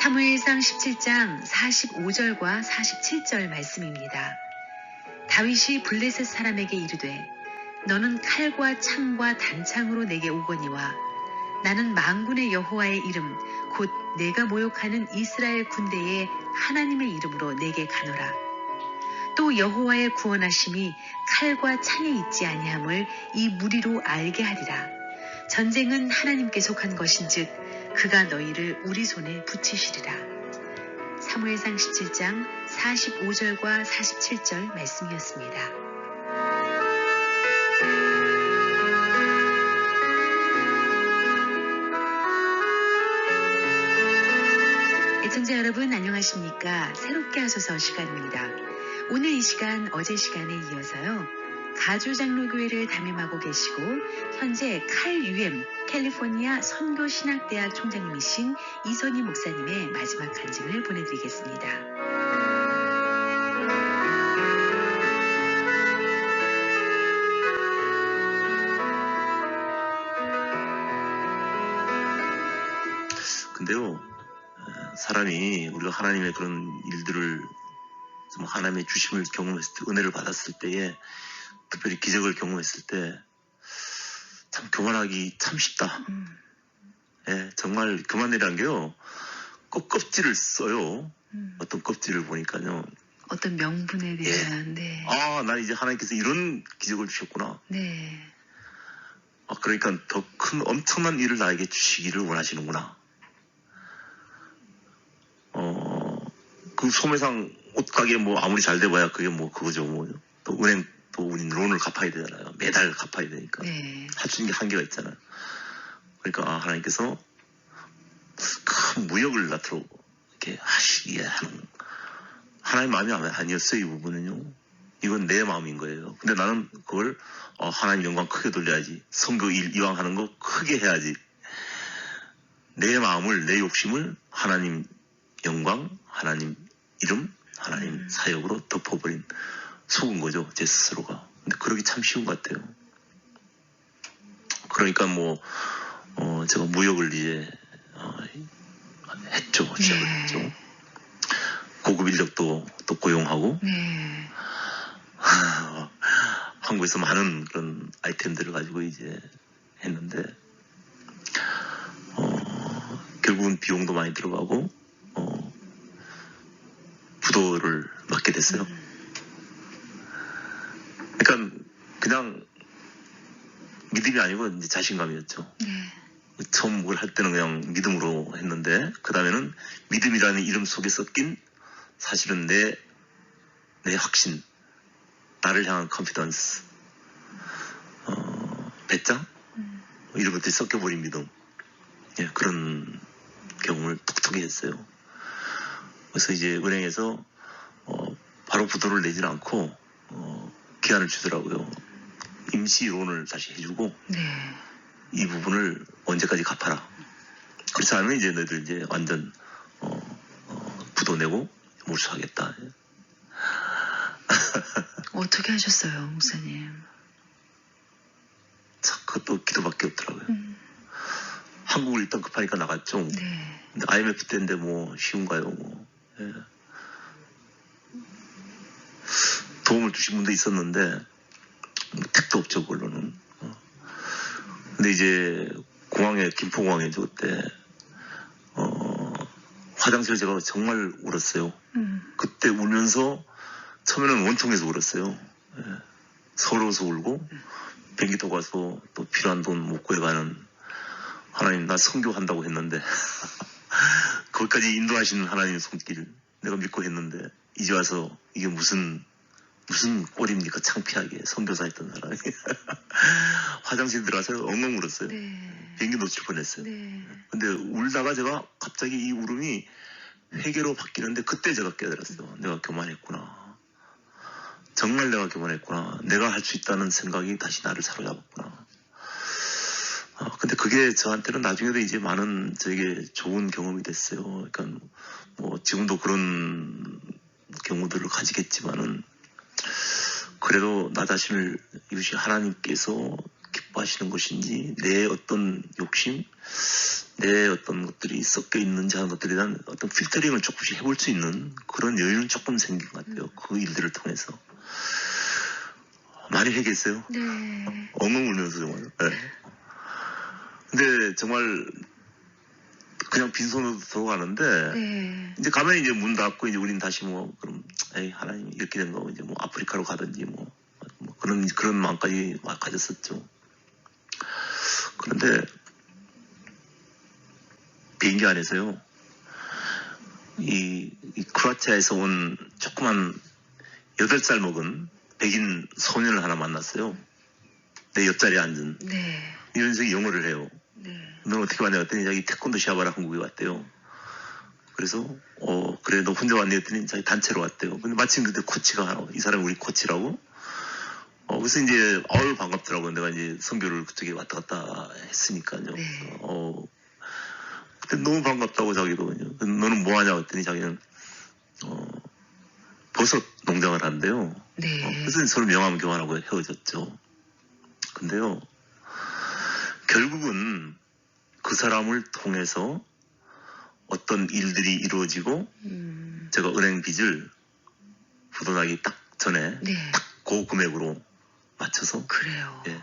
사무엘상 17장 45절과 47절 말씀입니다. 다윗이 블레셋 사람에게 이르되 너는 칼과 창과 단창으로 내게 오거니와 나는 만군의 여호와의 이름 곧 내가 모욕하는 이스라엘 군대의 하나님의 이름으로 내게 가노라. 또 여호와의 구원하심이 칼과 창에 있지 아니함을 이 무리로 알게 하리라. 전쟁은 하나님께 속한 것인즉 그가 너희를 우리 손에 붙이시리라. 사무엘상 17장 45절과 47절 말씀이었습니다. 애청자 여러분 안녕하십니까? 새롭게 하소서 시간입니다. 오늘 이 시간 어제 시간에 이어서요. 가주장로교회를 담임하고 계시고 현재 칼 UM 캘리포니아 선교신학대학 총장님이신 이선희 목사님의 마지막 간증을 보내드리겠습니다. 근데요, 사람이 우리가 하나님의 그런 일들을 좀 하나님의 주심을 경험했을 때, 은혜를 받았을 때에 특별히 기적을 경험했을 때 참 교만하기 참 쉽다. 예, 정말 교만이라는 게요, 꼭 껍질을 써요. 어떤 껍질을 보니까요. 어떤 명분에 대한, 네. 아, 난 이제 하나님께서 이런 기적을 주셨구나. 네. 아, 그러니까 더 큰 엄청난 일을 나에게 주시기를 원하시는구나. 그 소매상 옷가게 뭐 아무리 잘 돼봐야 그게 뭐 그거죠. 뭐 또 은행 또 우린 론을 갚아야 되잖아요. 매달 갚아야 되니까. 네. 할 수 있는 게 한계가 있잖아요. 그러니까 하나님께서 큰 무역을 나타로 이렇게 하시게 하는 하나님 마음이 아니었어요. 이 부분은요. 이건 내 마음인 거예요. 근데 나는 그걸 하나님 영광 크게 돌려야지. 선거 일 이왕 하는 거 크게 해야지. 내 마음을, 내 욕심을 하나님 영광, 하나님 이름, 하나님 사역으로 덮어버린 속은 거죠. 제 스스로가. 근데 그러기 참 쉬운 것 같아요. 그러니까 뭐 제가 무역을 이제 했죠. 시작을 했죠. 고급 인력도 또 고용하고 네. 한국에서 많은 그런 아이템들을 가지고 이제 했는데 결국은 비용도 많이 들어가고 부도를 맞게 됐어요. 그러니까 그냥 믿음이 아니고 이제 자신감이었죠. 네. 처음 뭘 할 때는 그냥 믿음으로 했는데 그 다음에는 믿음이라는 이름 속에 섞인 사실은 내 확신, 나를 향한 컨피던스, 배짱 이런 것들이 섞여버린 믿음. 예, 그런 경험을 톡톡히 했어요. 그래서 이제 은행에서 바로 부도를 내질 않고 기한을 주더라고요. 임시 론을 다시 해주고 네. 이 부분을 언제까지 갚아라. 그렇지 않으면 이제 너희들 이제 완전 부도 내고 몰수하겠다. 어떻게 하셨어요, 목사님? 참 그것도 기도밖에 없더라고요. 한국을 일단 급하니까 나갔죠. 네. 근데 IMF 때인데 뭐 쉬운가요? 뭐. 예. 도움을 주신 분도 있었는데 뭐 택도 없죠, 그걸로는. 근데 이제 공항에 김포공항에 그때 화장실에 제가 정말 울었어요. 그때 울면서 처음에는 원통에서 울었어요. 예. 서러워서 울고 비행기 타고 가서 또 필요한 돈 못 구해가는 하나님, 나 선교한다고 했는데 거기까지 인도하시는 하나님의 손길 내가 믿고 했는데 이제 와서 이게 무슨 꼴입니까? 창피하게 선교사 했던 사람이 화장실 들어가서 엉엉 울었어요. 네. 비행기 놓칠 뻔했어요. 네. 근데 울다가 제가 갑자기 이 울음이 회개로 바뀌는데 그때 제가 깨달았어요. 내가 교만했구나. 정말 내가 교만했구나. 내가 할 수 있다는 생각이 다시 나를 사로잡았구나. 근데 그게 저한테는 나중에도 이제 많은 저에게 좋은 경험이 됐어요. 그러니까 뭐 지금도 그런 경우들을 가지겠지만은 그래도 나 자신을 이것이 하나님께서 기뻐하시는 것인지, 내 어떤 욕심, 내 어떤 것들이 섞여 있는지 하는 것들에 대한 어떤 필터링을 조금씩 해볼 수 있는 그런 여유는 조금 생긴 것 같아요. 그 일들을 통해서. 많이 회개했어요. 네. 엉엉 울면서 정말. 네. 근데 정말 그냥 빈손으로 들어가는데 네. 이제 가면 이제 문 닫고 이제 우린 다시 뭐 그럼 에이 하나님 이렇게 된 거 이제 뭐 아프리카로 가든지 뭐 그런 마음까지 가졌었죠. 그런데 비행기 안에서요 이 크로아티아에서 온 조그만 8살 먹은 백인 소년을 하나 만났어요. 내 옆자리에 앉은. 네. 이 녀석이 영어를 해요. 네. 넌 어떻게 왔냐 했더니 자기 태권도 시합하러 한국에 왔대요. 그래서 그래 너 혼자 왔니 했더니 자기 단체로 왔대요. 근데 마침 그때 코치가 이 사람이 우리 코치라고. 그래서 이제 반갑더라고. 내가 이제 선교를 그쪽에 왔다 갔다 했으니까요. 네. 그때 너무 반갑다고 자기도. 너는 뭐 하냐 했더니 자기는 버섯 농장을 한대요. 네. 그래서 서로 명함 교환하고 헤어졌죠. 근데요 결국은 그 사람을 통해서 어떤 일들이 이루어지고 제가 은행 빚을 부도나기 딱 전에 네. 딱 그 금액으로 맞춰서 그래요. 예.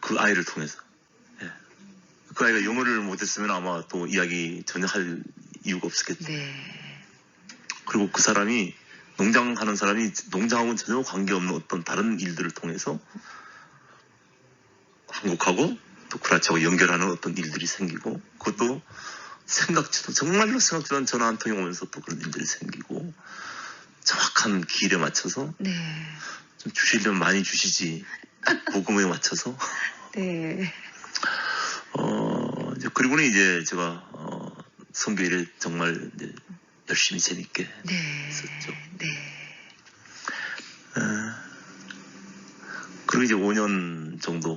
그 아이를 통해서 예. 그 아이가 영어를 못했으면 아마 또 이야기 전혀 할 이유가 없었겠죠. 네. 그리고 그 사람이 농장하는 사람이 농장하고는 전혀 관계없는 어떤 다른 일들을 통해서 한국하고 또 크로아티아하고 연결하는 어떤 일들이 생기고 그것도 정말로 생각지도 않은 전화 한 통이 오면서 또 그런 일들이 생기고 정확한 기일에 맞춰서 네. 좀 주시려면 많이 주시지 복음에 맞춰서 네. 이제 그리고는 이제 제가 선교 일을 정말 이제 열심히 재밌게 네. 했었죠. 네. 그리고 이제 5년 정도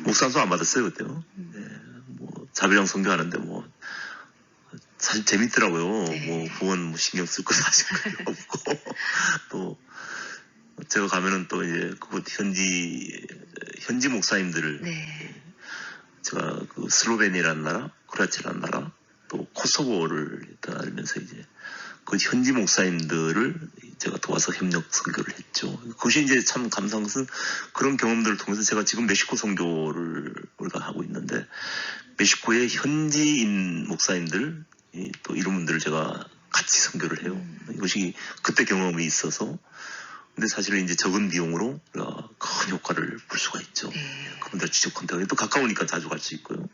목사도 안 받았어요 그때요. 네, 뭐 자비랑 선교하는데 뭐 사실 재밌더라고요. 네. 뭐 후원 뭐 신경 쓸 거 사실 거의 없고 또 제가 가면은 또 이제 그곳 현지 목사님들을 네. 제가 그 슬로베니아라는 나라, 크로아티아라는 나라, 또 코소보를 다니면서 이제 그 현지 목사님들을 제가 도와서 협력 선교를 했죠. 그것이 이제 참 감사한 것은 그런 경험들을 통해서 제가 지금 멕시코 선교를 우리가 하고 있는데 멕시코의 현지인 목사님들 또 이런 분들을 제가 같이 선교를 해요. 이것이 그때 경험이 있어서 근데 사실은 이제 적은 비용으로 우리가 큰 효과를 볼 수가 있죠. 네. 그분들 지적 컨택이 또 가까우니까 자주 갈 수 있고요.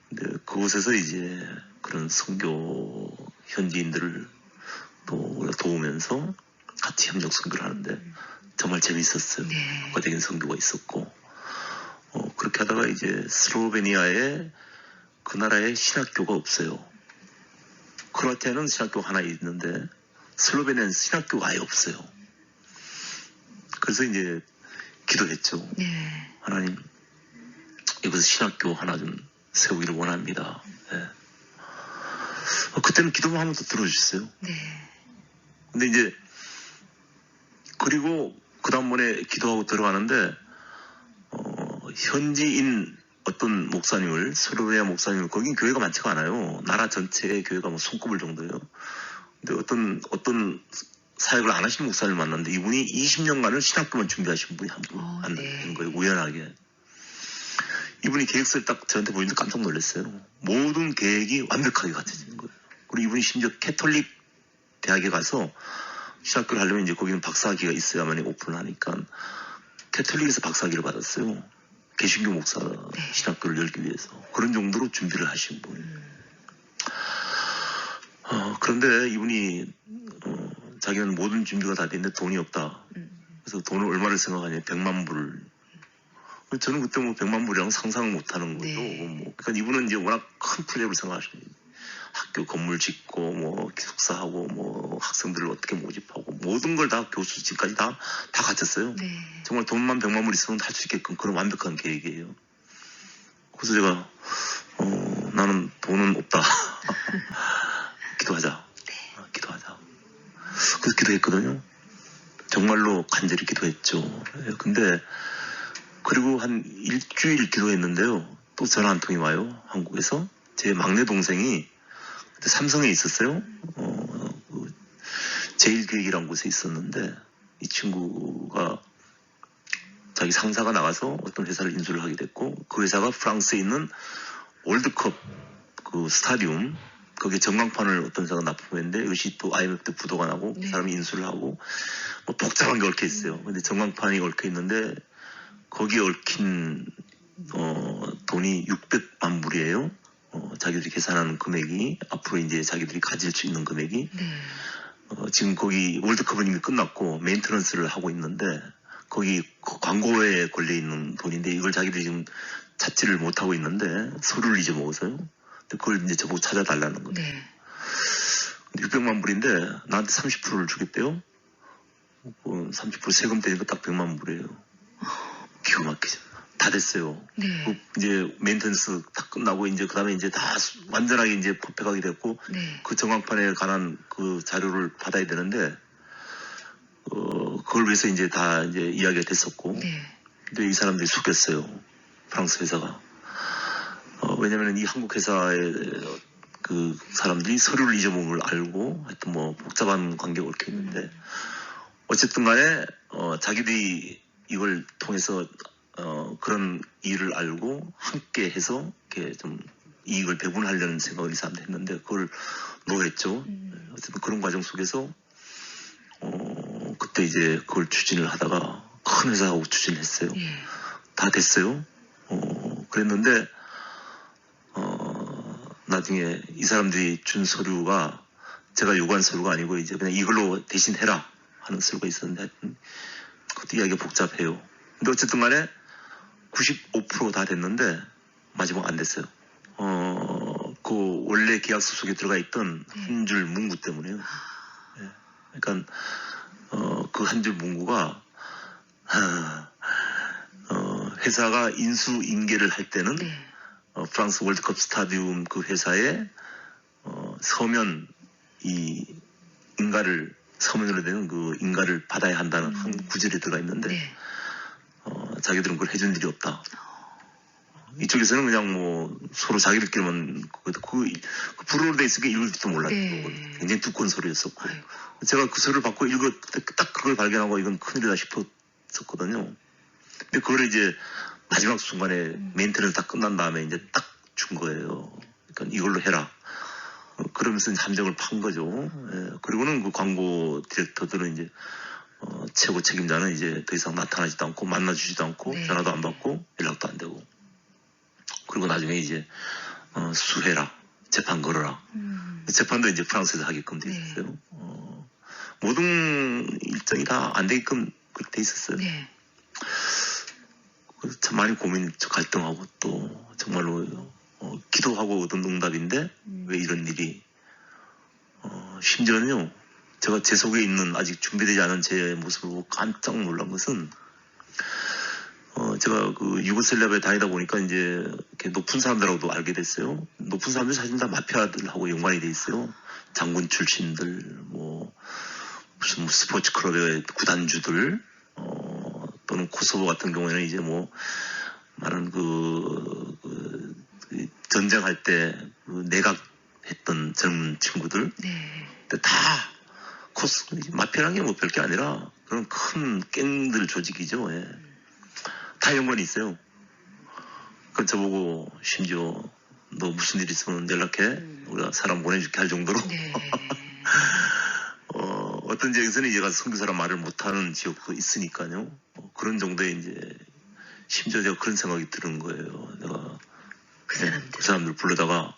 근데 그곳에서 이제 그런 선교 현지인들을 또 우리가 도우면서 같이 협력 선교를 하는데 정말 재미있었어요. 네. 효과적인 선교가 있었고 그렇게 하다가 이제 슬로베니아에 그 나라에 신학교가 없어요. 크로아티아는 신학교 하나 있는데 슬로베니아는 신학교가 아예 없어요. 그래서 이제 기도했죠. 네. 하나님 이곳에 신학교 하나 좀 세우기를 원합니다. 네. 그때는 기도만 하면 또 들어주셨어요. 네. 근데 이제 그리고 그 다음번에 기도하고 들어가는데 현지인 어떤 목사님을 슬로베니아 목사님을 거긴 교회가 많지가 않아요. 나라 전체의 교회가 뭐 손꼽을 정도예요. 근데 어떤 사역을 안 하시는 목사님을 만났는데 이분이 20년간을 신학교만 준비하신 분이 한 분 만나는 거예요. 우연하게. 이분이 계획서를 딱 저한테 보이는데 깜짝 놀랐어요. 모든 계획이 완벽하게 갖춰지는 거예요. 그리고 이분이 심지어 캐톨릭 대학에 가서 신학교를 하려면 이제 거기는 박사학위가 있어야만 오픈을 하니까 캐톨릭에서 박사학위를 받았어요. 개신교 목사 신학교를 열기 위해서. 그런 정도로 준비를 하신 분. 그런데 이분이 자기는 모든 준비가 다 됐는데 돈이 없다. 그래서 돈을 얼마를 생각하냐 100만 불을. 저는 그때 뭐 100만 불이랑 상상을 못하는 거죠. 네. 그러니까 이분은 이제 워낙 큰 프로젝트를 생각하시는 거예요. 학교 건물 짓고 뭐 기숙사하고 뭐 학생들을 어떻게 모집하고 모든 걸 다 교수직까지 다 갖췄어요. 네. 정말 돈만 100만 불 있으면 할 수 있게끔 그런 완벽한 계획이에요. 그래서 제가 나는 돈은 없다. 기도하자. 기도하자. 그래서 기도했거든요. 정말로 간절히 기도했죠. 예, 근데 그리고 한 일주일 기도했는데요. 또 전화 한 통이 와요. 한국에서. 제 막내 동생이 그때 삼성에 있었어요. 그 제일기획이라는 곳에 있었는데 이 친구가 자기 상사가 나가서 어떤 회사를 인수를 하게 됐고 그 회사가 프랑스에 있는 월드컵 그 스타디움 거기에 전광판을 어떤 회사가 납품했는데 이것이 또 IMF 때 부도가 나고 그 사람이 인수를 하고 뭐 복잡한 게 얽혀 있어요. 근데 전광판이 얽혀 있는데 거기에 얽힌 돈이 600만 불이에요. 자기들이 계산하는 금액이 앞으로 이제 자기들이 가질 수 있는 금액이 지금 거기 월드컵은 이미 끝났고 메인테넌스를 하고 있는데 거기 광고에 걸려 있는 돈인데 이걸 자기들이 지금 찾지를 못하고 있는데 서류를 잊어먹어서요. 근데 그걸 이제 저보고 찾아달라는 거예요. 네. 600만 불인데 나한테 30%를 주겠대요. 30% 세금 떼니까 딱 100만 불이에요. 기가 막히죠. 다 됐어요. 네. 이제 메인텐스 다 끝나고 이제 그다음에 이제 다 완전하게 이제 법회하게 됐고 네. 그 전광판에 관한 그 자료를 받아야 되는데 그걸 위해서 이제 다 이제 이야기가 됐었고 네. 근데 이 사람들이 속였어요. 프랑스 회사가. 왜냐면 이 한국 회사의 그 사람들이 서류를 잊어먹은 걸 알고 하여튼 뭐 복잡한 관계가 얽혀 있는데 어쨌든 간에 자기들이 이걸 통해서 그런 일을 알고 함께 해서 이렇게 좀 이익을 배분하려는 생각을 이 사람들 했는데 그걸 노했죠. 어쨌든 그런 과정 속에서 그때 이제 그걸 추진을 하다가 큰 회사하고 추진을 했어요. 다 됐어요. 그랬는데 나중에 이 사람들이 준 서류가 제가 요구한 서류가 아니고 이제 그냥 이걸로 대신 해라 하는 서류가 있었는데 그것도 이야기가 복잡해요. 근데 어쨌든 간에 95% 다 됐는데 마지막 안 됐어요. 그 원래 계약서 속에 들어가 있던 한 줄 문구 때문에요. 예. 그러니까 그 한 줄 문구가 회사가 인수인계를 할 때는 프랑스 월드컵 스타디움 그 회사에 서면 이 인가를 서면으로 되는 그 인가를 받아야 한다는 한 구절이 들어가 있는데 자기들은 그걸 해준 일이 없다. 이쪽에서는 그냥 뭐 서로 자기들끼리만 그 불어로 돼 있으니까 읽을 줄도 몰랐고 굉장히 두꺼운 서류였었고 제가 그 서류를 받고 딱 그걸 발견하고 이건 큰일이다 싶었었거든요. 근데 그걸 이제 마지막 순간에 메인테넌스 다 끝난 다음에 이제 딱 준 거예요. 그러니까 이걸로 해라. 그러면서 함정을 판 거죠. 예. 그리고는 그 광고 디렉터들은 이제 최고 책임자는 이제 더 이상 나타나지도 않고 만나주지도 않고 전화도 안 받고 연락도 안 되고 그리고 나중에 이제 수해라 재판 걸어라 재판도 이제 프랑스에서 하게끔 돼 있었어요. 모든 일정이 다 안 되게끔 그렇게 돼 있었어요. 그래서 참 많이 갈등하고 또 정말로 기도하고 얻은 응답인데 왜 이런 일이 심지어는요 제가 제 속에 있는 아직 준비되지 않은 제 모습을 보고 깜짝 놀란 것은 제가 그 유고슬라비아에 다니다 보니까 이제 이렇게 높은 사람들하고도 알게 됐어요. 높은 사람들 사실 다 마피아들하고 연관이 돼 있어요. 장군 출신들 뭐 무슨 스포츠 클럽의 구단주들 또는 코소보 같은 경우에는 이제 뭐 많은 전쟁할 때 내각했던 젊은 친구들 근데 다 마피아라는 게 뭐 별게 아니라 그런 큰 갱들 조직이죠. 예. 다 연관이 있어요. 그건 저보고 심지어 너 무슨 일 있으면 연락해. 우리가 사람 보내줄게 할 정도로. 어떤 지역에서는 이제 가서 선교사람 말을 못하는 지역도 있으니까요. 그런 정도의 이제 심지어 제가 그런 생각이 드는 거예요. 내가 그 사람들 불러다가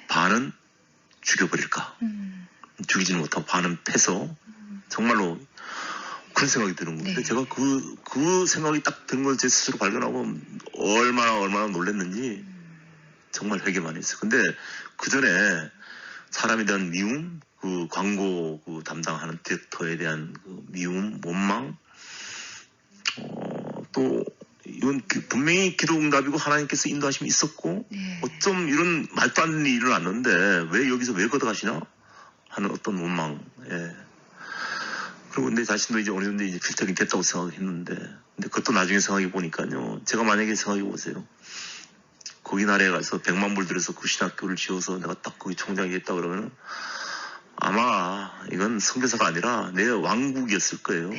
반은 죽여버릴까. 죽이지는 못하고 반은 패서 정말로 그런 생각이 드는 거예요. 근데 제가 그 생각이 딱 든 걸 제 스스로 발견하고 얼마나 놀랐는지 정말 회개만 했어요. 근데 그 전에 사람에 대한 미움, 그 광고 그 담당하는 디렉터에 대한 그 미움, 원망, 또 이건 분명히 기도응답이고 하나님께서 인도하심이 있었고 어쩜 이런 말도 안 되는 일이 일어났는데 왜 여기서 왜 걷어가시나 하는 어떤 원망. 그리고 내 자신도 이제 어느 정도 이제 필터링 됐다고 생각했는데, 근데 그것도 나중에 생각해 보니까요. 제가 만약에 생각해 보세요. 거기 나라에 가서 100만 불 들여서 그 신학교를 지어서 내가 딱 거기 총장이 됐다 그러면 아마 이건 선교사가 아니라 내 왕국이었을 거예요.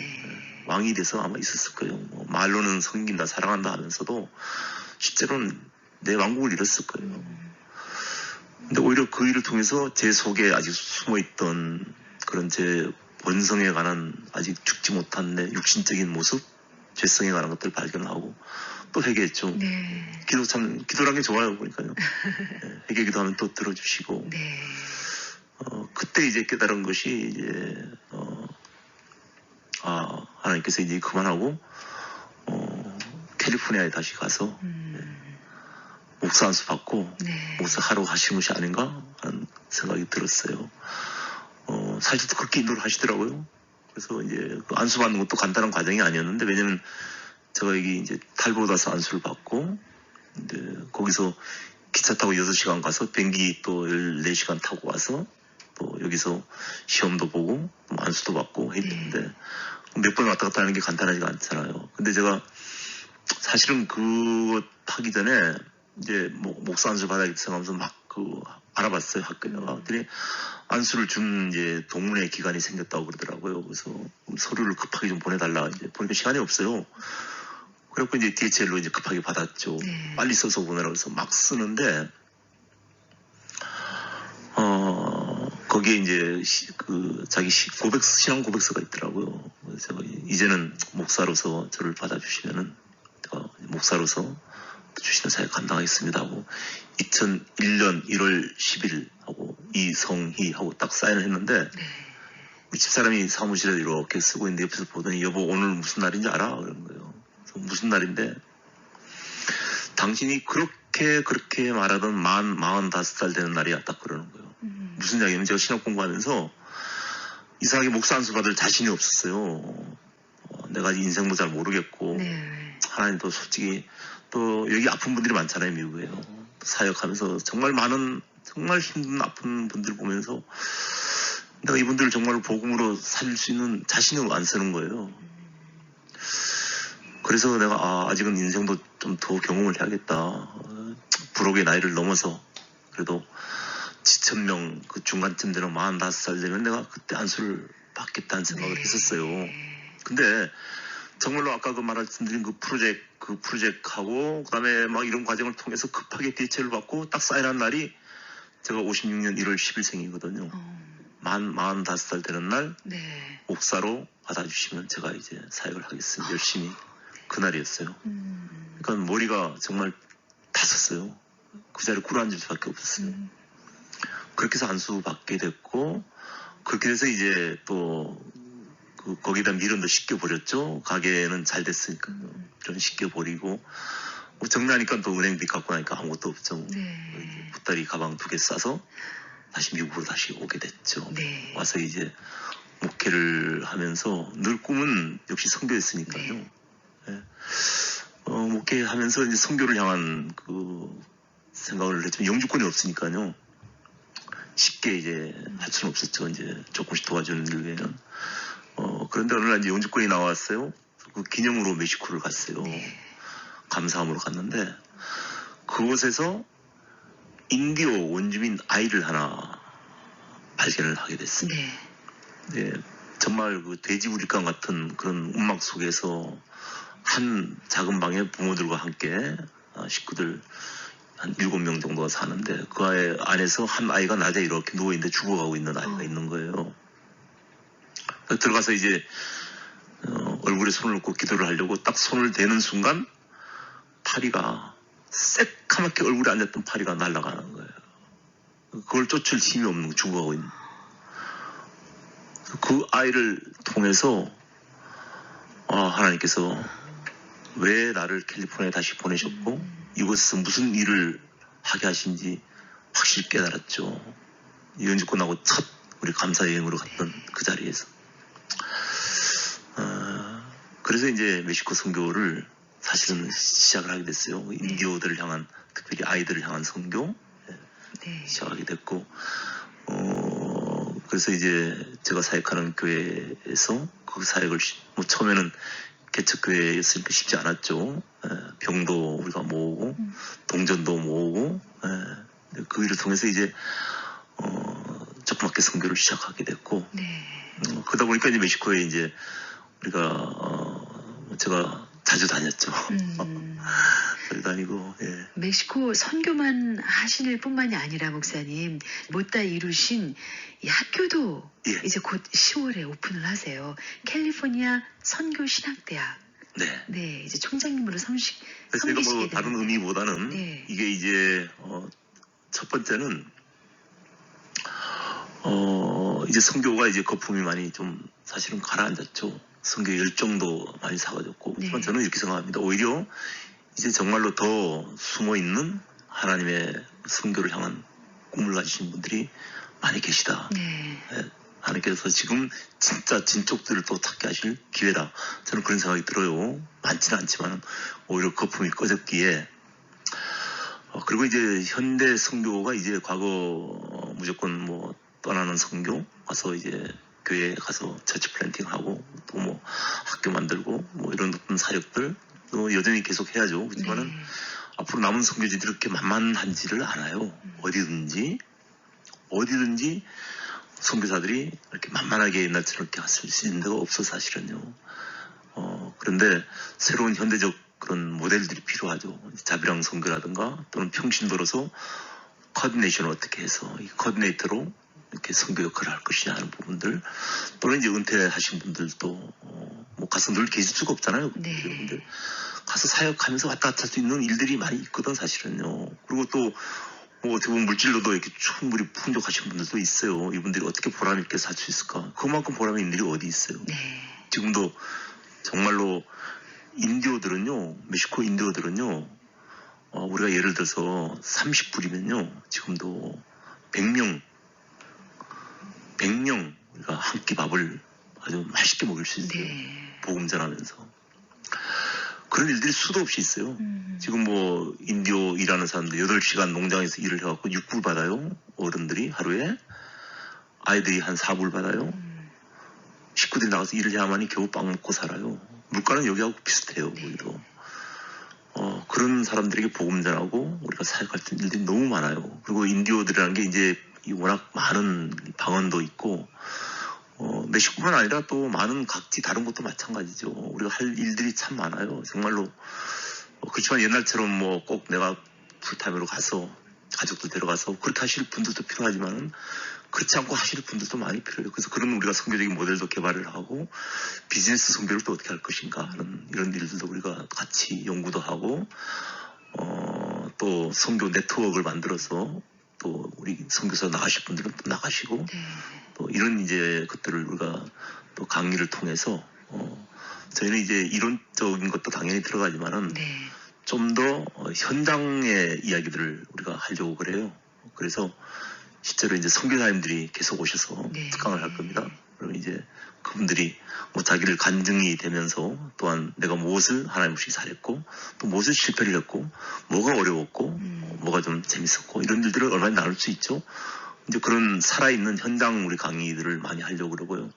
왕이 돼서 아마 있었을 거예요. 뭐 말로는 섬긴다, 사랑한다 하면서도 실제로는 내 왕국을 잃었을 거예요. 근데 오히려 그 일을 통해서 제 속에 아직 숨어있던 그런 제 본성에 관한 아직 죽지 못한 내 육신적인 모습, 죄성에 관한 것들을 발견하고 또 회개했죠. 네. 기도란 게 좋아요, 보니까요. 네, 회개 기도하면 또 들어주시고. 네. 그때 이제 깨달은 것이 이제, 하나님께서 이제 그만하고, 캘리포니아에 다시 가서, 목사 안수 받고, 네. 목사 하러 가신 것이 아닌가 하는 생각이 들었어요. 사실 또 그렇게 인도를 하시더라고요. 그래서 이제 그 안수 받는 것도 간단한 과정이 아니었는데, 왜냐면 제가 여기 이제 탈보다서 안수를 받고, 이제 거기서 기차 타고 6시간 가서 비행기 또 14시간 타고 와서 또 여기서 시험도 보고 안수도 받고 했는데 몇 번 왔다 갔다 하는 게 간단하지가 않잖아요. 근데 제가 사실은 그거 하기 전에 이제 목사 안수 받아야겠다 생각하면서 막 알아봤어요, 학교에. 그랬더니 안수를 준 이제 동문회 기간이 생겼다고 그러더라고요. 그래서 서류를 급하게 좀 보내달라. 이제 보니까 시간이 없어요. 그래갖고 이제 DHL로 이제 급하게 받았죠. 네. 빨리 써서 보내라고 해서 막 쓰는데, 거기에 이제 자기 신앙 고백서가 있더라고요. 그래서 제가 이제는 목사로서 저를 받아주시면은, 제가 목사로서 주시는 사역 감당하겠습니다 하고, 2001년 1월 10일 하고, 이성희 하고 딱 사인을 했는데, 우리 집사람이 사무실에 이렇게 쓰고 있는데 옆에서 보더니 여보 오늘 무슨 날인지 알아? 그러는 거예요. 무슨 날인데 당신이 그렇게 말하던 45살 되는 날이야 딱 그러는 거예요. 무슨 이야기냐면 제가 신학 공부하면서 이상하게 목사 안수 받을 자신이 없었어요. 내가 인생도 잘 모르겠고 네. 하나님도 솔직히 또 여기 아픈 분들이 많잖아요. 미국에요. 사역하면서 정말 많은 정말 힘든 아픈 분들 보면서 내가 이분들을 정말 복음으로 살릴 수 있는 자신을 안 쓰는 거예요. 그래서 내가 아직은 인생도 좀 더 경험을 해야겠다. 부록의 나이를 넘어서 그래도 7,000명 그 중간쯤 되는 45살 되면 내가 그때 안수를 받겠다는 생각을 했었어요. 근데 정말로 아까 말씀드린 그 프로젝트하고 그다음에 막 이런 과정을 통해서 급하게 DHL을 받고 딱 사인한 날이 제가 56년 1월 10일생이거든요. 45살 되는 날 네. 목사로 받아주시면 제가 이제 사역을 하겠습니다. 열심히. 그날이었어요. 그러니까 머리가 정말 탔었어요. 그 자리에 꿇어앉을 수밖에 없었어요. 그렇게 해서 안수 받게 됐고 그렇게 해서 이제 또 거기다 미련도 씻겨버렸죠. 가게는 잘 됐으니까 미련 씻겨버리고 정리하니까 또 은행비 갖고 나니까 아무것도 없죠. 네. 보따리 가방 2개 싸서 다시 미국으로 다시 오게 됐죠. 네. 와서 이제 목회를 하면서 늘 꿈은 역시 선교였으니까요. 네. 네. 목회하면서 이제 선교를 향한 그 생각을 했지만 영주권이 없으니까요. 쉽게 이제 할 수는 없었죠. 이제 조금씩 도와주는 일 외에는. 그런데 어느 날 이제 영주권이 나왔어요. 그 기념으로 멕시코를 갔어요. 네. 감사함으로 갔는데 그곳에서 인디오 원주민 아이를 하나 발견을 하게 됐어요. 네. 네, 정말 그 돼지우릴감 같은 그런 움막 속에서 한 작은 방에 부모들과 함께 식구들 한 7명 정도가 사는데 그 아이 안에서 한 아이가 낮에 이렇게 누워있는데 죽어가고 있는 아이가 있는 거예요. 들어가서 이제 얼굴에 손을 놓고 기도를 하려고 딱 손을 대는 순간 파리가 새카맣게 얼굴에 앉았던 파리가 날아가는 거예요. 그걸 쫓을 힘이 없는 죽어가고 있는 그 아이를 통해서 하나님께서 왜 나를 캘리포니아에 다시 보내셨고 이곳에서 무슨 일을 하게 하신지 확실히 깨달았죠. 연주 끝나고 첫 우리 감사 여행으로 갔던 그 자리에서 그래서 이제 멕시코 선교를 사실은 시작을 하게 됐어요. 인디오들을 향한 특별히 아이들을 향한 선교 시작하게 됐고 그래서 그래서 이제 제가 사역하는 교회에서 그 사역을 뭐 처음에는 개척교회였으니까 쉽지 않았죠. 병도 우리가 모으고 동전도 모으고 그 일을 통해서 이제 조그맣게 선교를 시작하게 됐고 네. 그러다 보니까 이제 멕시코에 이제 우리가 제가 자주 다녔죠. 자주 다니고 예. 멕시코 선교만 하실 뿐만이 아니라 목사님 못다 이루신 이 학교도 예. 이제 곧 10월에 오픈을 하세요. 캘리포니아 선교신학대학. 네. 네, 이제 총장님으로 그래서 제가 섬기시게 뭐 되는. 다른 의미보다는 네. 이게 이제 첫 번째는 이제 선교가 이제 거품이 많이 좀 사실은 가라앉았죠. 선교 열정도 많이 사라졌고 네. 하지만 저는 이렇게 생각합니다. 오히려 이제 정말로 더 숨어 있는 하나님의 선교를 향한 꿈을 가지신 분들이 많이 계시다. 네. 하나님께서 지금 진짜 진쪽들을 또 찾게 하실 기회다. 저는 그런 생각이 들어요. 많지는 않지만 오히려 거품이 꺼졌기에 그리고 이제 현대 선교가 이제 과거 무조건 뭐 떠나는 선교 가서 이제 교회에 가서 처치 플랜팅하고 또 뭐 학교 만들고 뭐 이런 어떤 사역들 또 여전히 계속 해야죠. 그렇지만은 네. 앞으로 남은 선교지들이 그렇게 만만한지를 알아요. 어디든지 선교사들이 이렇게 만만하게 옛날처럼 이렇게 갔을 수 있는 데가 없어 사실은요. 그런데 새로운 현대적 그런 모델들이 필요하죠. 자비랑 선교라든가 또는 평신도로서 코디네이션을 어떻게 해서 이 코디네이터로 이렇게 선교 역할을 할 것이냐 하는 부분들 또는 이제 은퇴하신 분들도 뭐 가서 늘 계실 수가 없잖아요. 네. 근데 가서 사역하면서 왔다 갔다 할 수 있는 일들이 많이 있거든 사실은요. 그리고 또 뭐 어떻게 보면 물질로도 이렇게 충분히 풍족하신 분들도 있어요. 이분들이 어떻게 보람 있게 살 수 있을까? 그만큼 보람이 있는 일이 어디 있어요? 네. 지금도 정말로 인디오들은요, 멕시코 인디오들은요, 우리가 예를 들어서 30불이면요, 지금도 100명 우리가 한 끼 밥을 아주 맛있게 먹을 수 있어요. 네. 복음 전하면서. 그런 일들이 수도 없이 있어요. 지금 뭐 인디오 일하는 사람들 8시간 농장에서 일을 해갖고 6불 받아요. 어른들이 하루에. 아이들이 한 4불 받아요. 식구들이 나가서 일을 해야만이 겨우 빵 먹고 살아요. 물가는 여기하고 비슷해요. 거기도. 그런 사람들에게 복음 전하고 우리가 사역할 때 일들이 너무 많아요. 그리고 인디오들이라는 게 이제 워낙 많은 방언도 있고 멕시코뿐만 아니라 또 많은 각지 다른 곳도 마찬가지죠. 우리가 할 일들이 참 많아요. 정말로. 그렇지만 옛날처럼 뭐 꼭 내가 풀타임으로 가서 가족도 데려가서 그렇게 하실 분들도 필요하지만은 그렇지 않고 하실 분들도 많이 필요해요. 그래서 그런 우리가 선교적인 모델도 개발을 하고 비즈니스 선교를 또 어떻게 할 것인가 하는 이런 일들도 우리가 같이 연구도 하고 또 선교 네트워크를 만들어서 또 우리 선교사 나가실 분들은 또 나가시고 또 이런 이제 것들을 우리가 또 강의를 통해서 저희는 이제 이론적인 것도 당연히 들어가지만은 네. 좀 더 현장의 이야기들을 우리가 하려고 그래요. 그래서 실제로 이제 선교사님들이 계속 오셔서 네. 특강을 할 겁니다. 그럼 이제 그분들이 뭐 자기를 간증이 되면서 또한 내가 무엇을 하나님 없이 잘했고 또 무엇을 실패를 했고 뭐가 어려웠고 뭐가 좀 재밌었고 이런 일들을 얼마나 나눌 수 있죠. 이제 그런 살아있는 현장 우리 강의들을 많이 하려고 그러고요.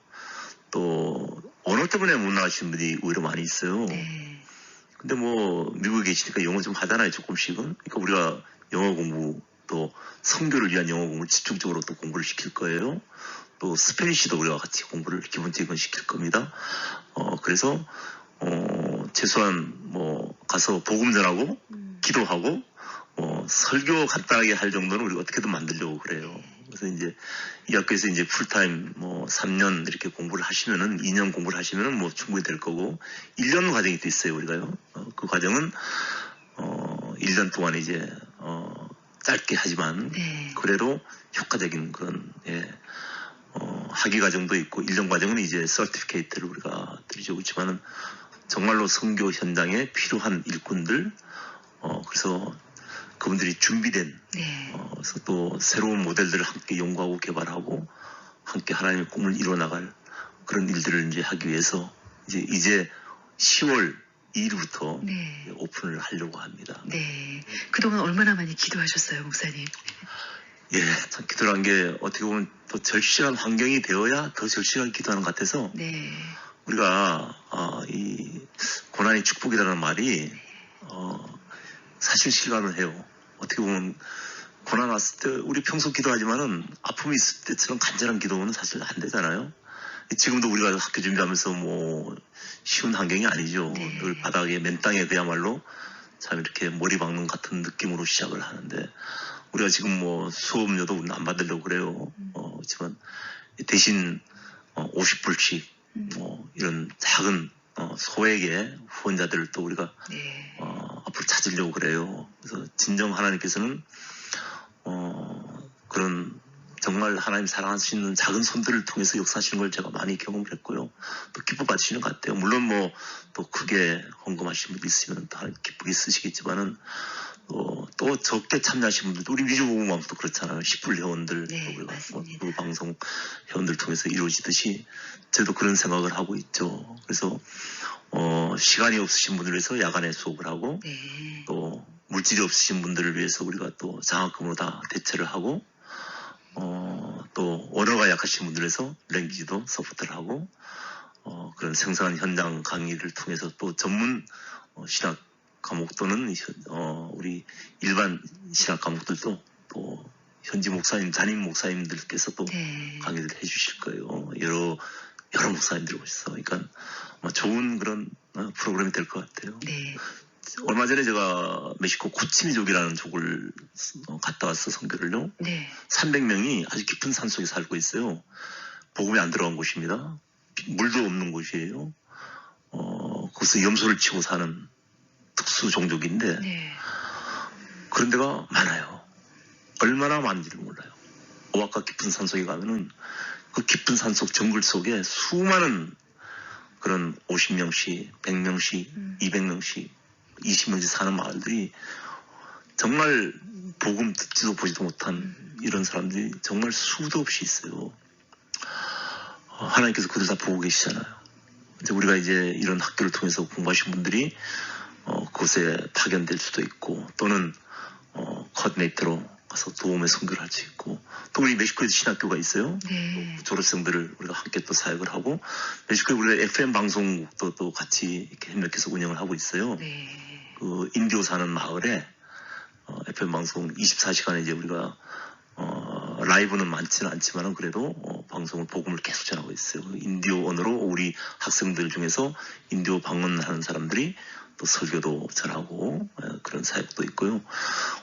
또 언어 때문에 못 나가시는 분이 오히려 많이 있어요. 네. 근데 뭐 미국에 계시니까 영어 좀 하잖아요, 조금씩은. 그러니까 우리가 영어 공부 또 선교를 위한 영어 공부를 집중적으로 또 공부를 시킬 거예요. 또 스페니쉬도 우리가 같이 공부를 기본적인 건 시킬 겁니다. 그래서 최소한 뭐 가서 복음 전하고 기도하고 설교 간단하게 할 정도는 우리가 어떻게든 만들려고 그래요. 그래서 이제 이 학교에서 이제 풀타임 뭐 3년 이렇게 공부를 하시면은 2년 공부를 하시면은 뭐 충분히 될 거고 1년 과정이 또 있어요, 우리가요. 그 과정은 1년 동안 이제 짧게 하지만 네. 그래도 효과적인 그런 학위 과정도 있고 1년 과정은 이제 서티피케이트를 우리가 드리죠. 그렇지만은 정말로 선교 현장에 필요한 일꾼들 그래서 그분들이 준비된 네. 그래서 또 새로운 모델들을 함께 연구하고 개발하고 함께 하나님의 꿈을 이뤄나갈 그런 일들을 이제 하기 위해서 이제 10월 2일부터 네. 오픈을 하려고 합니다. 네. 그동안 얼마나 많이 기도하셨어요, 목사님? 예, 참 기도란 게 어떻게 보면 또 절실한 환경이 되어야 더 절실하게 기도하는 것 같아서 네. 우리가 이 고난이 축복이라는 말이 사실 실감을 해요. 어떻게 보면 고난 왔을 때 우리 평소 기도하지만은 아픔이 있을 때처럼 간절한 기도는 사실 안 되잖아요. 지금도 우리가 학교 준비하면서 뭐 쉬운 환경이 아니죠. 네. 늘 바닥에 맨 땅에 그야말로 참 이렇게 머리 박는 같은 느낌으로 시작을 하는데 우리가 지금 뭐 수업료도 우리는 안 받으려고 그래요. 지금 대신 50불씩 뭐 이런 작은 소액의 후원자들을 또 우리가 네. 앞으로 찾으려고 그래요. 그래서 진정 하나님께서는 그런 정말 하나님 사랑하시는 작은 손들을 통해서 역사하시는 걸 제가 많이 경험을 했고요. 또 기뻐 받으시는 것 같아요. 물론 뭐 또 크게 헌금하시는 분도 있으면 다 기쁘게 쓰시겠지만은 또 적게 참여하신 분들도 우리 위주보험도 그렇잖아요. 10불 회원들 네, 우리가 맞습니다. 그 방송 회원들 통해서 이루어지듯이 저도 그런 생각을 하고 있죠. 그래서 시간이 없으신 분들을 위해서 야간에 수업을 하고 네. 또 물질이 없으신 분들을 위해서 우리가 또 장학금으로 다 대체를 하고 또 언어가 약하신 분들을 위해서 랭귀지도 서포트를 하고 그런 생생한 현장 강의를 통해서 또 전문 신학 과목 또는 우리 일반 신학 과목들도 또 현지 목사님, 담임 목사님들께서 또 네. 강의를 해주실 거예요. 여러 목사님들 오셔서. 그러니까 좋은 그런 프로그램이 될 것 같아요. 네. 얼마 전에 제가 멕시코 코치미족이라는 족을 갔다 왔어, 선교를요. 네. 300명이 아주 깊은 산 속에 살고 있어요. 복음이 안 들어간 곳입니다. 물도 없는 곳이에요. 거기서 염소를 치고 사는 특수 종족인데 네. 그런 데가 많아요. 얼마나 많은지를 몰라요. 오아카 깊은 산 속에 가면은 그 깊은 산속 정글 속에 수많은 그런 50명씩, 100명씩, 200명씩, 20명씩 사는 마을들이 정말 복음 듣지도 보지도 못한 이런 사람들이 정말 수도 없이 있어요. 하나님께서 그들 다 보고 계시잖아요. 이제 우리가 이제 이런 학교를 통해서 공부하신 분들이 그곳에 파견될 수도 있고 또는 코디네이터로 가서 도움의 선교를 할 수 있고 또 우리 멕시코에도 신학교가 있어요. 네. 졸업생들을 우리가 함께 또 사역을 하고 멕시코에 우리가 FM 방송국도 또 같이 이렇게 협력해서 운영을 하고 있어요. 네. 그 인디오 사는 마을에 FM 방송 24시간에 이제 우리가 라이브는 많지는 않지만은 그래도 방송을 복음을 계속 전하고 있어요. 인디오 언어로 우리 학생들 중에서 인디오 방언하는 사람들이 또 설교도 전하고 그런 사역도 있고요.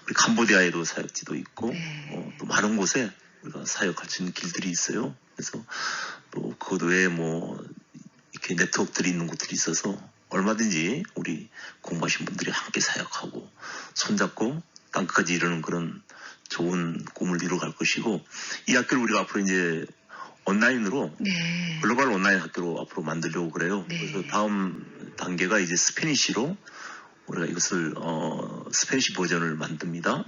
우리 캄보디아에도 사역지도 있고 네. 또 많은 곳에 우리가 사역할 수 있는 길들이 있어요. 그래서 또 그것 외에 뭐 이렇게 네트워크들이 있는 곳들이 있어서 얼마든지 우리 공부하신 분들이 함께 사역하고 손잡고 땅끝까지 이루는 그런 좋은 꿈을 이루어갈 것이고 이 학교를 우리가 앞으로 이제 온라인으로 네. 글로벌 온라인 학교로 앞으로 만들려고 그래요. 네. 그래서 다음 단계가 이제 스페니쉬로 우리가 이것을 스페니쉬 버전을 만듭니다.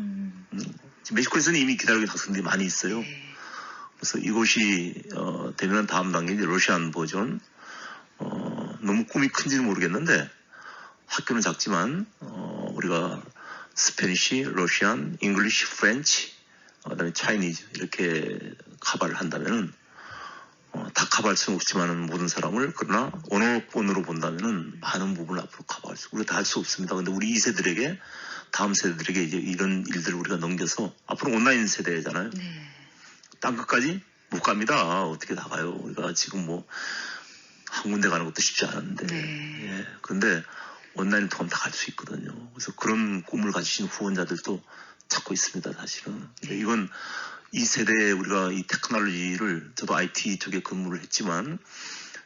지금 멕시코에서는 이미 기다리고 있는 학생들이 많이 있어요. 네. 그래서 이것이 되면 다음 단계 이제 러시안 버전. 너무 꿈이 큰지는 모르겠는데 학교는 작지만 우리가 스페니쉬, 러시안, 잉글리시, 프렌치, 그다음에 차이니즈 이렇게 커버를 한다면은 다 커버할 수는 없지만은 모든 사람을 그러나 언어권으로 본다면은 많은 부분을 앞으로 커버할 수 우리가 다 할 수 없습니다. 근데 우리 2세들에게 다음 세대들에게 이제 이런 일들을 우리가 넘겨서 앞으로 온라인 세대잖아요. 네. 땅끝까지 못 갑니다. 어떻게 나가요? 우리가 지금 뭐 한 군데 가는 것도 쉽지 않은데. 네. 예. 그런데 온라인 통하면 다 갈 수 있거든요. 그래서 그런 꿈을 가지신 후원자들도 찾고 있습니다, 사실은. 근데 이건 이 세대에 우리가 이 테크놀로지를 저도 IT 쪽에 근무를 했지만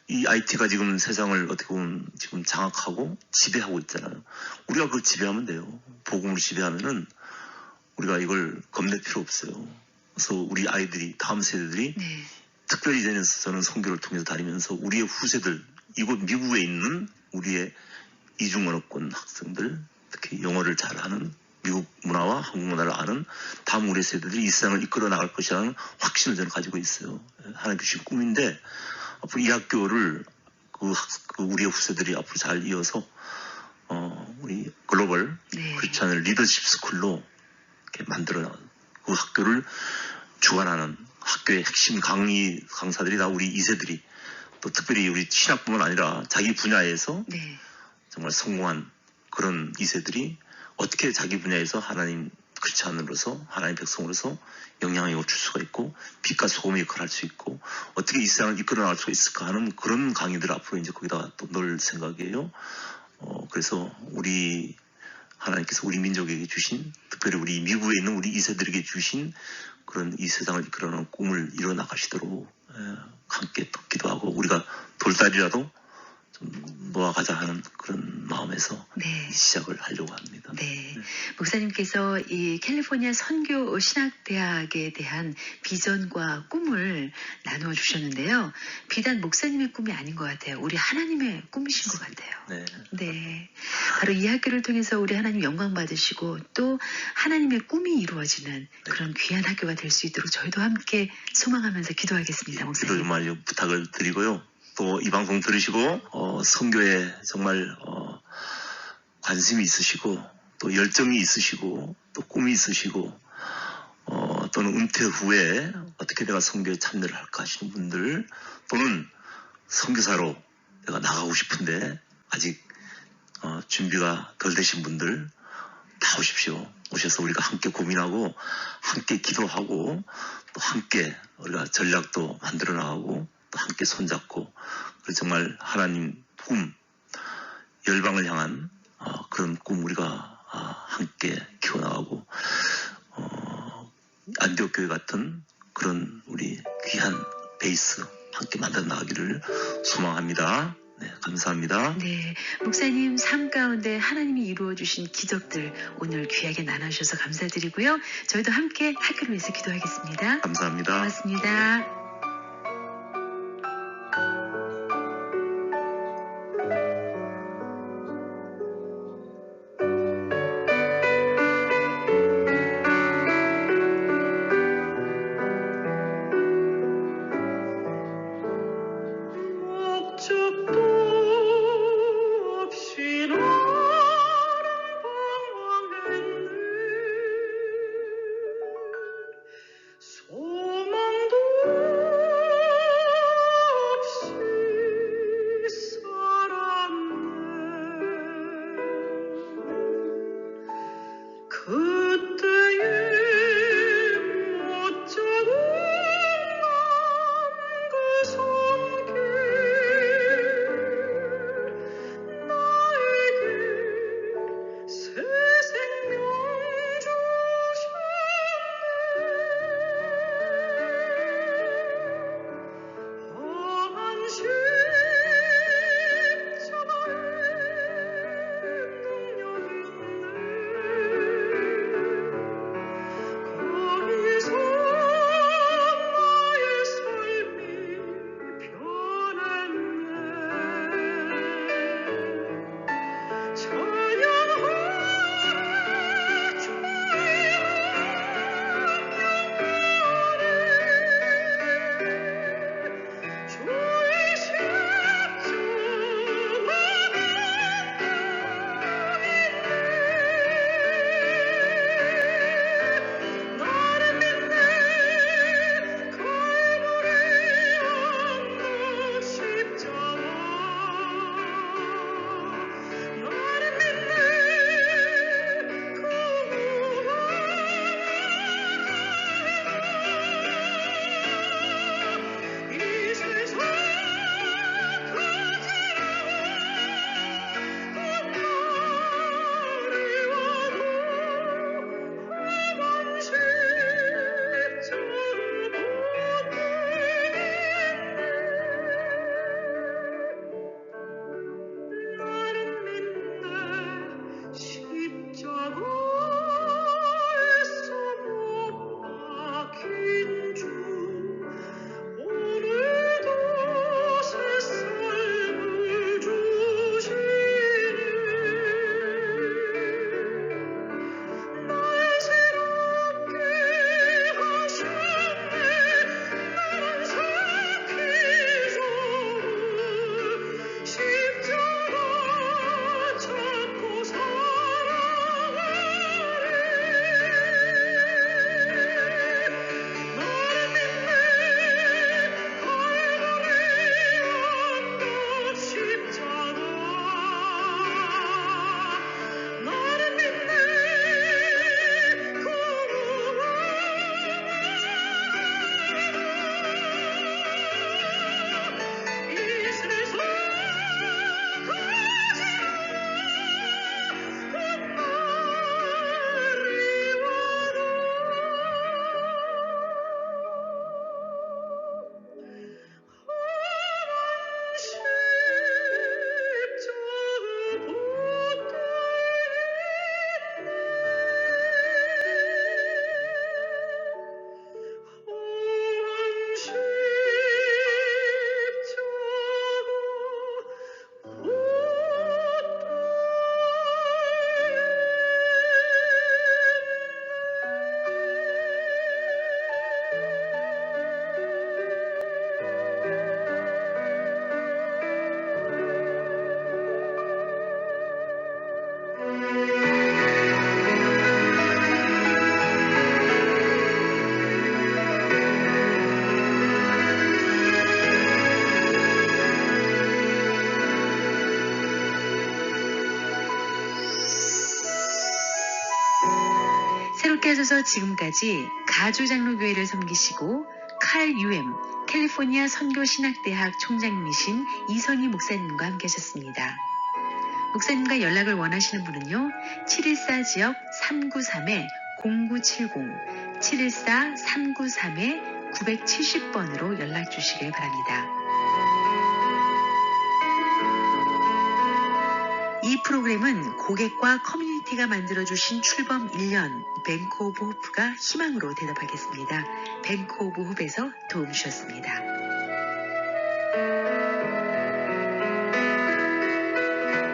이 IT가 지금 세상을 어떻게 보면 지금 장악하고 지배하고 있잖아요. 우리가 그걸 지배하면 돼요. 복음을 지배하면은 우리가 이걸 겁낼 필요 없어요. 그래서 우리 아이들이 다음 세대들이 네. 특별히 저는 선교를 통해서 다니면서 우리의 후세들 이곳 미국에 있는 우리의 이중언어권 학생들 특히 영어를 잘하는 미국 문화와 한국 문화를 아는 다음 우리 세대들이 이 세상을 이끌어 나갈 것이라는 확신을 저는 가지고 있어요. 하나님 주신 꿈인데 앞으로 이 학교를 그 우리의 후세들이 앞으로 잘 이어서 우리 글로벌 네. 크리스찬 리더십 스쿨로 이렇게 만들어 그 학교를 주관하는 학교의 핵심 강사들이 다 우리 2세들이 또 특별히 우리 신학뿐만 아니라 자기 분야에서 네. 정말 성공한 그런 2세들이 어떻게 자기 분야에서 하나님 크리스찬으로서 하나님 백성으로서 영향력을 줄 수가 있고 빛과 소금의 역할을 할 수 있고 어떻게 이 세상을 이끌어 나갈 수가 있을까 하는 그런 강의들 앞으로 이제 거기다가 또 넣을 생각이에요. 그래서 우리 하나님께서 우리 민족에게 주신 특별히 우리 미국에 있는 우리 2세들에게 주신 그런 이 세상을 이끌어내는 꿈을 이뤄 나가시도록 함께 또 기도하고 우리가 돌다리라도 좀 모아가자 하는 그런 마음에서 네. 시작을 하려고 합니다. 네. 목사님께서 이 캘리포니아 선교 신학대학에 대한 비전과 꿈을 나누어 주셨는데요. 비단 목사님의 꿈이 아닌 것 같아요. 우리 하나님의 꿈이신 것 같아요. 네. 네. 바로 이 학교를 통해서 우리 하나님 영광 받으시고 또 하나님의 꿈이 이루어지는 그런 귀한 학교가 될 수 있도록 저희도 함께 소망하면서 기도하겠습니다. 기도 목사님. 좀 많이 부탁을 드리고요. 또 이 방송 들으시고 선교에 정말 관심이 있으시고 또 열정이 있으시고 또 꿈이 있으시고 또는 은퇴 후에 어떻게 내가 선교에 참여를 할까 하시는 분들 또는 선교사로 내가 나가고 싶은데 아직 준비가 덜 되신 분들 다 오십시오. 오셔서 우리가 함께 고민하고 함께 기도하고 또 함께 우리가 전략도 만들어 나가고 또 함께 손잡고 그래서 정말 하나님 꿈 열방을 향한 그런 꿈 우리가 함께 키워나가고 안디옥 교회 같은 그런 우리 귀한 베이스 함께 만들어 나가기를 소망합니다. 네, 감사합니다. 네, 목사님 삶 가운데 하나님이 이루어 주신 기적들 오늘 귀하게 나눠주셔서 감사드리고요. 저희도 함께 학교를 위해서 기도하겠습니다. 감사합니다. 고맙습니다. 목적도 없이 나를 방황했네 소망도 새롭게 하셔서 지금까지 가주장로교회를 섬기시고 칼 UM 캘리포니아 선교신학대학 총장님이신 이선희 목사님과 함께 하셨습니다. 목사님과 연락을 원하시는 분은요. 714 지역 393-0970 714-393-970번으로 연락 주시길 바랍니다. 이 프로그램은 고객과 커뮤니티가 만들어주신 출범 1년 뱅크 오브 호프가 희망으로 대답하겠습니다. 뱅크 오브 호프에서 도움 주셨습니다.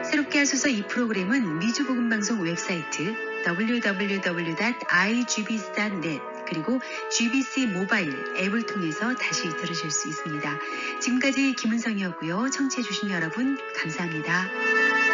새롭게 하셔서 이 프로그램은 미주복음방송 웹사이트 www.igbc.net 그리고 GBC 모바일 앱을 통해서 다시 들으실 수 있습니다. 지금까지 김은성이었고요. 청취해주신 여러분 감사합니다.